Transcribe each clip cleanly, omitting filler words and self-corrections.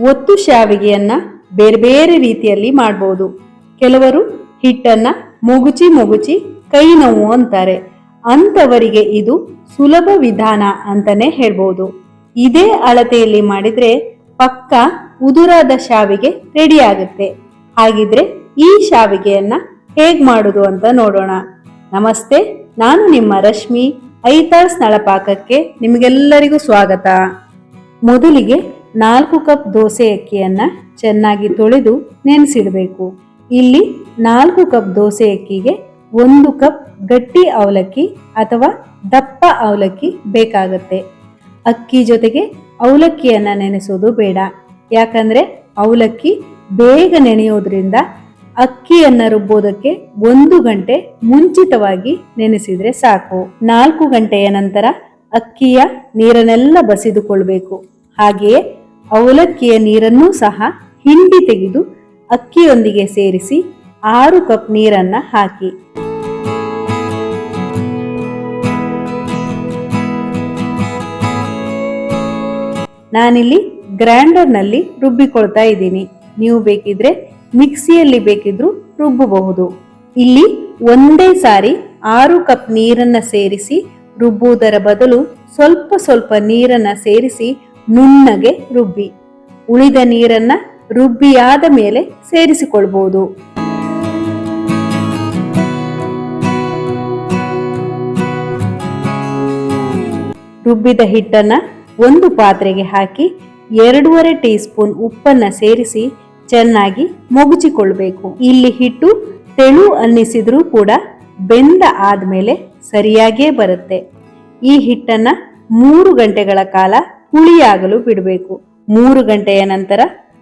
ಒತ್ತು ಶಾವಿಗೆಯನ್ನ ಬೇರೆ ಬೇರೆ ರೀತಿಯಲ್ಲಿ ಮಾಡಬಹುದು. ಕೆಲವರು ಹಿಟ್ಟನ್ನ ಮೊಗುಚಿ ಕೈ ನೋವು ಅಂತಾರೆ. ಅಂತವರಿಗೆ ಇದು ಸುಲಭ ವಿಧಾನ ಅಂತಾನೆ ಹೇಳ್ಬೋದು. ಇದೇ ಅಳತೆಯಲ್ಲಿ ಮಾಡಿದ್ರೆ ಪಕ್ಕ ಉದುರಾದ ಶಾವಿಗೆ ರೆಡಿ ಆಗುತ್ತೆ. ಹಾಗಿದ್ರೆ ಈ ಶಾವಿಗೆಯನ್ನ ಹೇಗ್ ಮಾಡುದು ಅಂತ ನೋಡೋಣ. ನಮಸ್ತೆ, ನಾನು ನಿಮ್ಮ ರಶ್ಮಿ. ಐತಾಳ್ಸ್ ನಳಪಾಕಕ್ಕೆ ನಿಮಗೆಲ್ಲರಿಗೂ ಸ್ವಾಗತ. ಮೊದಲಿಗೆ 4 ಕಪ್ ದೋಸೆ ಅಕ್ಕಿಯನ್ನ ಚೆನ್ನಾಗಿ ತೊಳೆದು ನೆನೆಸಿಡಬೇಕು. ಇಲ್ಲಿ 4 ಕಪ್ ದೋಸೆ ಅಕ್ಕಿಗೆ 1 ಕಪ್ ಗಟ್ಟಿ ಅವಲಕ್ಕಿ ಅಥವಾ ದಪ್ಪ ಅವಲಕ್ಕಿ ಬೇಕಾಗತ್ತೆ. ಅಕ್ಕಿ ಜೊತೆಗೆ ಅವಲಕ್ಕಿಯನ್ನ ನೆನೆಸೋದು ಬೇಡ, ಯಾಕಂದ್ರೆ ಅವಲಕ್ಕಿ ಬೇಗ ನೆನೆಯೋದ್ರಿಂದ ಅಕ್ಕಿಯನ್ನ ರುಬ್ಬೋದಕ್ಕೆ 1 ಗಂಟೆ ಮುಂಚಿತವಾಗಿ ನೆನೆಸಿದ್ರೆ ಸಾಕು. 4 ಗಂಟೆಯ ನಂತರ ಅಕ್ಕಿಯ ನೀರನ್ನೆಲ್ಲ ಬಸಿದುಕೊಳ್ಬೇಕು. ಹಾಗೆಯೇ ಅವಲಕ್ಕಿಯ ನೀರನ್ನೂ ಸಹ ಹಿಂಡಿ ತೆಗೆದು ಅಕ್ಕಿಯೊಂದಿಗೆ ಸೇರಿಸಿ 6 ಕಪ್ ನೀರನ್ನ ಹಾಕಿ. ನಾನಿಲ್ಲಿ ಗ್ರೈಂಡರ್ನಲ್ಲಿ ರುಬ್ಬಿಕೊಳ್ತಾ ಇದ್ದೀನಿ. ನೀವು ಬೇಕಿದ್ರೆ ಮಿಕ್ಸಿಯಲ್ಲಿ ಬೇಕಿದ್ರೂ ರುಬ್ಬಬಹುದು. ಇಲ್ಲಿ ಒಂದೇ ಸಾರಿ 6 ಕಪ್ ನೀರನ್ನ ಸೇರಿಸಿ ರುಬ್ಬುವುದರ ಬದಲು ಸ್ವಲ್ಪ ನೀರನ್ನ ಸೇರಿಸಿ ನುಣ್ಣಗೆ ರುಬ್ಬಿ. ಉಳಿದ ನೀರನ್ನ ರುಬ್ಬಿಯಾದ ಮೇಲೆ ಸೇರಿಸಿಕೊಳ್ಬಹುದು. ರುಬ್ಬಿದ ಹಿಟ್ಟನ್ನ ಒಂದು ಪಾತ್ರೆಗೆ ಹಾಕಿ 2.5 ಟೀ ಸ್ಪೂನ್ ಉಪ್ಪನ್ನ ಸೇರಿಸಿ ಚೆನ್ನಾಗಿ ಮೊಗುಚಿಕೊಳ್ಬೇಕು. ಇಲ್ಲಿ ಹಿಟ್ಟು ತೆಳು ಅನ್ನಿಸಿದ್ರೂ ಕೂಡ ಬೆಂದ ಆದ್ಮೇಲೆ ಸರಿಯಾಗೇ ಬರುತ್ತೆ. ಈ ಹಿಟ್ಟನ್ನ 3 ಗಂಟೆಗಳ ಕಾಲ ಹುಳಿಯಾಗಲು ಬಿಡಬೇಕು. 3 ಗಂಟೆಯ ನಂತರ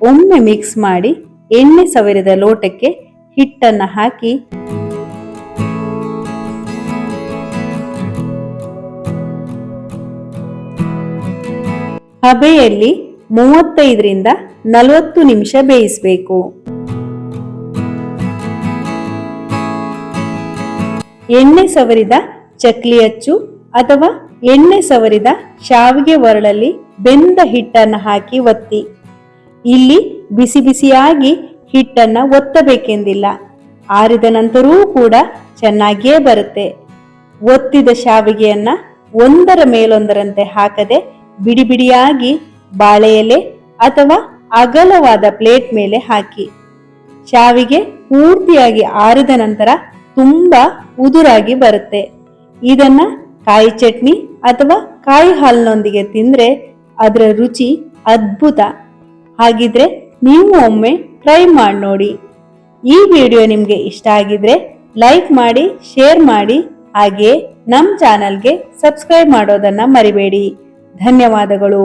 ಒಮ್ಮೆ ಮಿಕ್ಸ್ ಮಾಡಿ ಎಣ್ಣೆ ಸವರಿದ ಲೋಟಕ್ಕೆ ಹಿಟ್ಟನ್ನ ಹಾಕಿ ಹಬೆಯಲ್ಲಿ 35 ರಿಂದ 40 ನಿಮಿಷ ಬೇಯಿಸಬೇಕು. ಎಣ್ಣೆ ಸವರಿದ ಚಕ್ಲಿ ಅಚ್ಚು ಅಥವಾ ಎಣ್ಣೆ ಸವರಿದ ಶಾವಿಗೆ ಒರಳಲ್ಲಿ ಬೆಂದ ಹಿಟ್ಟನ್ನ ಹಾಕಿ ಒತ್ತಿ. ಇಲ್ಲಿ ಬಿಸಿಯಾಗಿ ಹಿಟ್ಟನ್ನ ಒತ್ತಬೇಕೆಂದಿಲ್ಲ, ಆರಿದ ನಂತರವೂ ಕೂಡ ಚೆನ್ನಾಗಿಯೇ ಬರುತ್ತೆ. ಒತ್ತಿದ ಶಾವಿಗೆಯನ್ನ ಒಂದರ ಮೇಲೊಂದರಂತೆ ಹಾಕದೆ ಬಿಡಿಯಾಗಿ ಬಾಳೆ ಎಲೆ ಅಥವಾ ಅಗಲವಾದ ಪ್ಲೇಟ್ ಮೇಲೆ ಹಾಕಿ. ಶಾವಿಗೆ ಪೂರ್ತಿಯಾಗಿ ಆರಿದ ನಂತರ ತುಂಬಾ ಉದುರಾಗಿ ಬರುತ್ತೆ. ಇದನ್ನ ಕಾಯಿ ಚಟ್ನಿ ಅಥವಾ ಕಾಯಿ ಹಾಲಿನೊಂದಿಗೆ ತಿಂದ್ರೆ ಅದರ ರುಚಿ ಅದ್ಭುತ. ಹಾಗಿದ್ರೆ ನೀವು ಒಮ್ಮೆ ಟ್ರೈ ಮಾಡಿ ನೋಡಿ. ಈ ವಿಡಿಯೋ ನಿಮ್ಗೆ ಇಷ್ಟ ಆಗಿದ್ರೆ ಲೈಕ್ ಮಾಡಿ, ಶೇರ್ ಮಾಡಿ, ಹಾಗೆಯೇ ನಮ್ಮ ಚಾನಲ್ಗೆ ಸಬ್ಸ್ಕ್ರೈಬ್ ಮಾಡೋದನ್ನ ಮರಿಬೇಡಿ. ಧನ್ಯವಾದಗಳು.